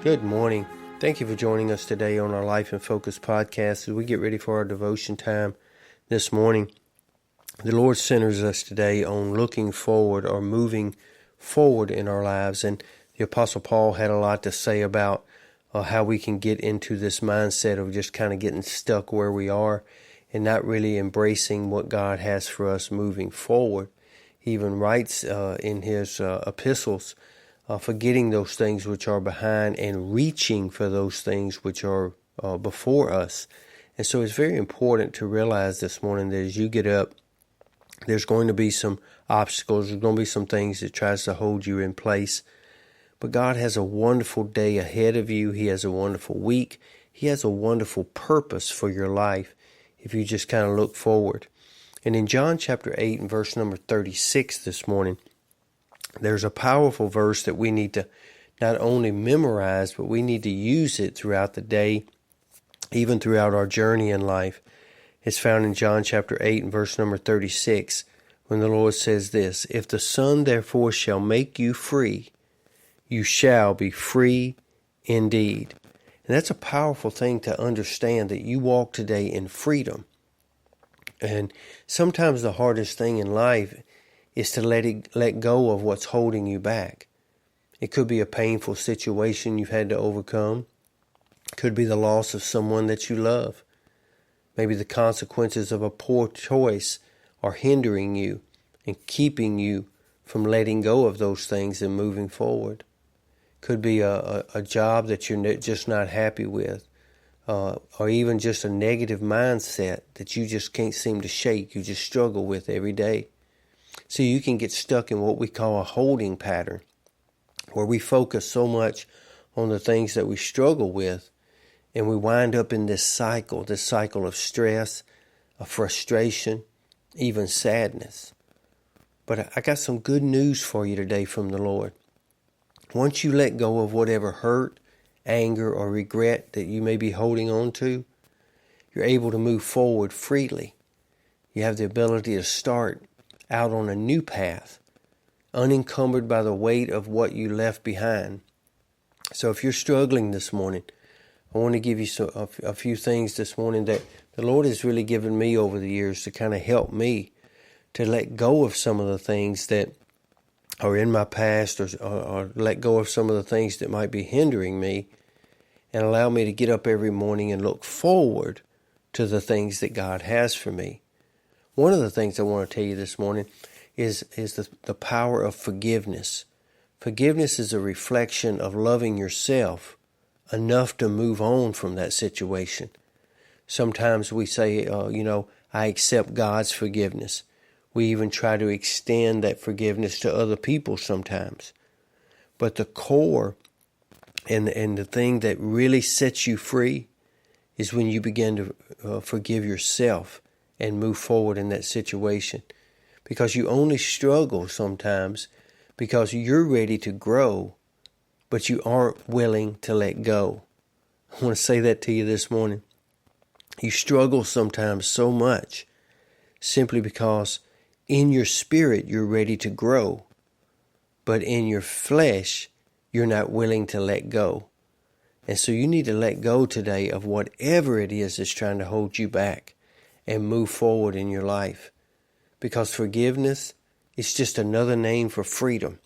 Good morning. Thank you for joining us today on our Life in Focus podcast as we get ready for our devotion time this morning. The Lord centers us today on looking forward or moving forward in our lives. And the Apostle Paul had a lot to say about how we can get into this mindset of just kind of getting stuck where we are and not really embracing what God has for us moving forward. He even writes in his epistles, forgetting those things which are behind and reaching for those things which are before us. And so it's very important to realize this morning that as you get up, there's going to be some obstacles. There's going to be some things that tries to hold you in place. But God has a wonderful day ahead of you. He has a wonderful week. He has a wonderful purpose for your life if you just kind of look forward. And in John chapter 8 and verse number 36 this morning, there's a powerful verse that we need to not only memorize, but we need to use it throughout the day, even throughout our journey in life. It's found in John chapter 8 and verse number 36, when the Lord says this, "If the Son therefore shall make you free, you shall be free indeed." And that's a powerful thing to understand, that you walk today in freedom. And sometimes the hardest thing in life is to let go of what's holding you back. It could be a painful situation you've had to overcome. It could be the loss of someone that you love. Maybe the consequences of a poor choice are hindering you and keeping you from letting go of those things and moving forward. Could be a job that you're just not happy with, or even just a negative mindset that you just can't seem to shake, you just struggle with every day. So you can get stuck in what we call a holding pattern, where we focus so much on the things that we struggle with, and we wind up in this cycle of stress, of frustration, even sadness. But I got some good news for you today from the Lord. Once you let go of whatever hurt, anger, or regret that you may be holding on to, you're able to move forward freely. You have the ability to start out on a new path, unencumbered by the weight of what you left behind. So if you're struggling this morning, I want to give you a few things this morning that the Lord has really given me over the years to kind of help me to let go of some of the things that are in my past, or let go of some of the things that might be hindering me, and allow me to get up every morning and look forward to the things that God has for me. One of the things I want to tell you this morning is the power of forgiveness. Forgiveness is a reflection of loving yourself enough to move on from that situation. Sometimes we say, I accept God's forgiveness. We even try to extend that forgiveness to other people sometimes. But the core and the thing that really sets you free is when you begin to forgive yourself and move forward in that situation. Because you only struggle sometimes because you're ready to grow, but you aren't willing to let go. I want to say that to you this morning. You struggle sometimes so much simply because in your spirit you're ready to grow, but in your flesh you're not willing to let go. And so you need to let go today of whatever it is that's trying to hold you back and move forward in your life. Because forgiveness is just another name for freedom.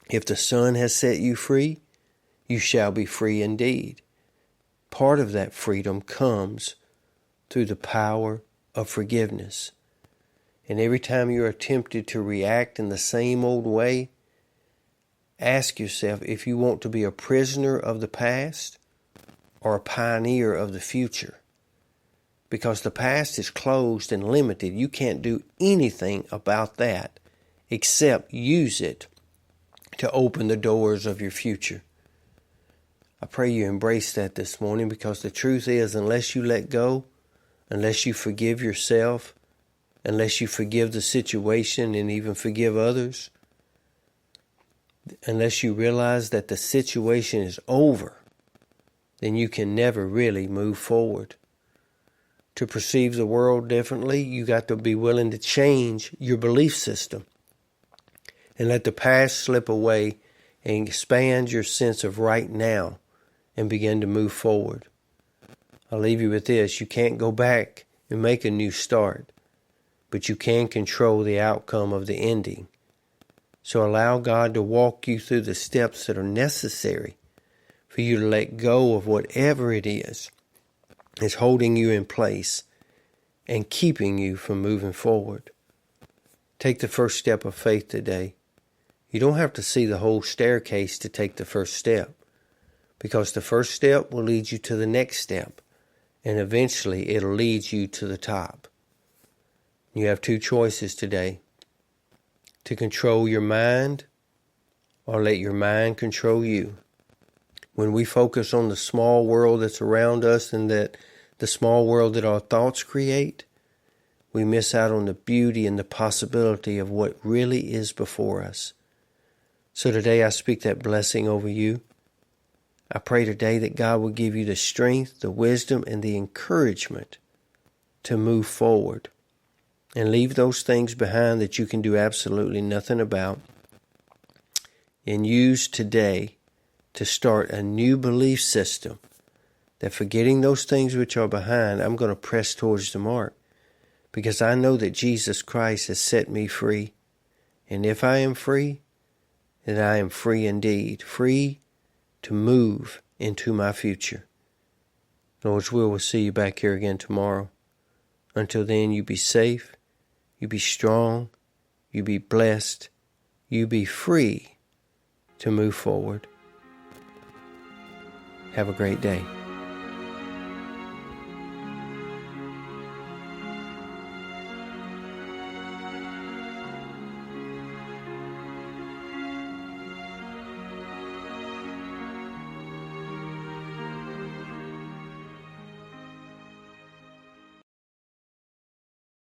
If the Son has set you free, you shall be free indeed. Part of that freedom comes through the power of forgiveness. And every time you're tempted to react in the same old way, ask yourself if you want to be a prisoner of the past or a pioneer of the future. Because the past is closed and limited. You can't do anything about that except use it to open the doors of your future. I pray you embrace that this morning, because the truth is, unless you let go, unless you forgive yourself, unless you forgive the situation and even forgive others, unless you realize that the situation is over, then you can never really move forward. To perceive the world differently, you got to be willing to change your belief system and let the past slip away and expand your sense of right now and begin to move forward. I'll leave you with this. You can't go back and make a new start, but you can control the outcome of the ending. So allow God to walk you through the steps that are necessary for you to let go of whatever it is holding you in place and keeping you from moving forward. Take the first step of faith today. You don't have to see the whole staircase to take the first step, because the first step will lead you to the next step, and eventually it'll lead you to the top. You have two choices today: to control your mind or let your mind control you. When we focus on the small world that's around us and that the small world that our thoughts create, we miss out on the beauty and the possibility of what really is before us. So today I speak that blessing over you. I pray today that God will give you the strength, the wisdom, and the encouragement to move forward and leave those things behind that you can do absolutely nothing about, and use today to start a new belief system that, forgetting those things which are behind, I'm going to press towards the mark, because I know that Jesus Christ has set me free. And if I am free, then I am free indeed, free to move into my future. Lord's will, we'll see you back here again tomorrow. Until then, you be safe, you be strong, you be blessed, you be free to move forward. Have a great day.